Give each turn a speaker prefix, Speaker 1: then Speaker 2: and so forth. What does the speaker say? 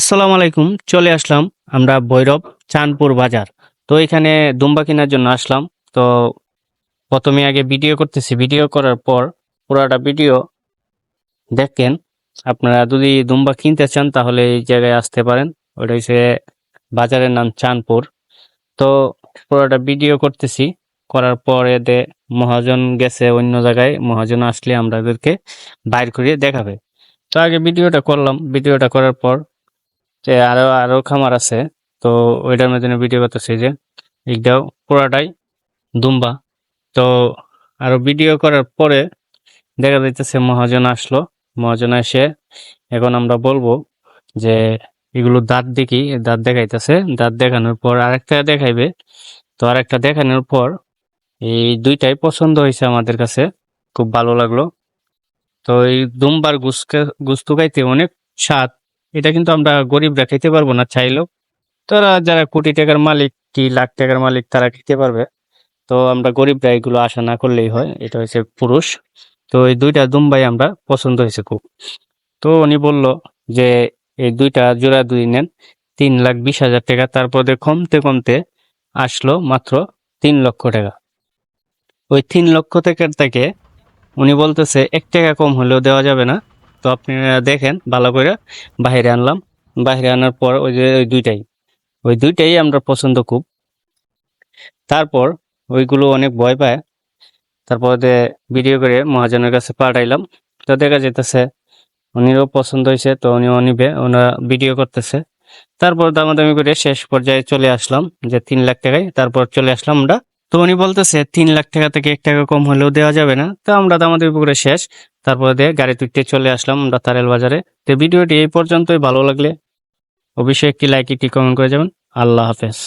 Speaker 1: আসসালামু আলাইকুম। চলে আসলাম আমরা ভৈরব চাঁদপুর বাজার। তো এখানে দুম্বা কেনার জন্য আসলাম। তো প্রথমে আগে ভিডিও করতেছি, ভিডিও করার পর পুরাটা ভিডিও দেখেন। আপনারা যদি দুম্বা কিনতে চান তাহলে এই জায়গায় আসতে পারেন। ওটা হচ্ছে বাজারের নাম চাঁদপুর। তো পুরোটা ভিডিও করতেছি, করার পরে মহাজন গেছে অন্য জায়গায়, মহাজন আসলে আমাদেরকে বাইর করে দেখাবে। তো আগে ভিডিওটা করলাম, ভিডিওটা করার পর যে আরো আরো খামার আছে। তো ওইটার মধ্যে ভিডিও করতেছি যে এইটাও পুরাটাই দুম্বা। তো আরো ভিডিও করার পরে দেখা যাইতেছে মহাজন আসলো। মহাজন এসে এখন আমরা বলবো যে এগুলো দাঁত দেখি, দাঁত দেখাইতেছে। দাঁত দেখানোর পর আরেকটা দেখাইবে। তো আরেকটা দেখানোর পর এই দুইটাই পছন্দ হয়েছে আমাদের কাছে, খুব ভালো লাগলো। তো এই দুম্বার গুস্তু খাইতে অনেক স্বাদ। এটা কিন্তু আমরা গরিবরা খেতে পারবো না চাইলেও। তারা যারা কোটি টাকার মালিক কি লাখ টাকার মালিক তারা খেতে পারবে। তো আমরা গরিবরা এগুলো আশা না করলেই হয়। এটা হচ্ছে পুরুষ। তো এই দুইটা দুম্বাই আমরা পছন্দ হয়েছে খুব। তো উনি বলল যে এই দুইটা জোড়া দুই নেন, 3,20,000 টাকা। তারপরে কমতে কমতে আসলো মাত্র 3 লক্ষ টাকা। ওই 3 লক্ষ টাকার থেকে উনি বলতেছে 1 টাকা কম হলেও দেওয়া যাবে না। তো আপনি দেখেন ভালো করে। বাইরে আনলাম, বাইরে আনার পর ওই যে ওই দুইটাই আমরা পছন্দ খুব। তারপর ওইগুলো অনেক ভয় পায়। তারপর ভিডিও করে মহাজনের কাছে পাঠাইলাম। তো দেখা যেতেছে উনিও পছন্দ হয়েছে, তো উনিও নিবে, ওনারা ভিডিও করতেছে। তারপর দামাদামি করে শেষ পর্যায়ে চলে আসলাম যে 3 লাখ টাকায়। তারপর চলে আসলাম আমরা। তো উনি বলতেছে 3 লাখ টাকা থেকে 1 টাকা কম হলেও দেওয়া যাবে না। তো আমরা দামাদামি করে শেষ। তারপর গাড়ি তুলতে চলে আসলাম আমরা তারেল বাজারে। তো ভিডিওটি এই পর্যন্তই। ভালো লাগলে অবশ্যই একটি লাইক, একটি কমেন্ট করে যাবেন। আল্লাহ হাফেজ।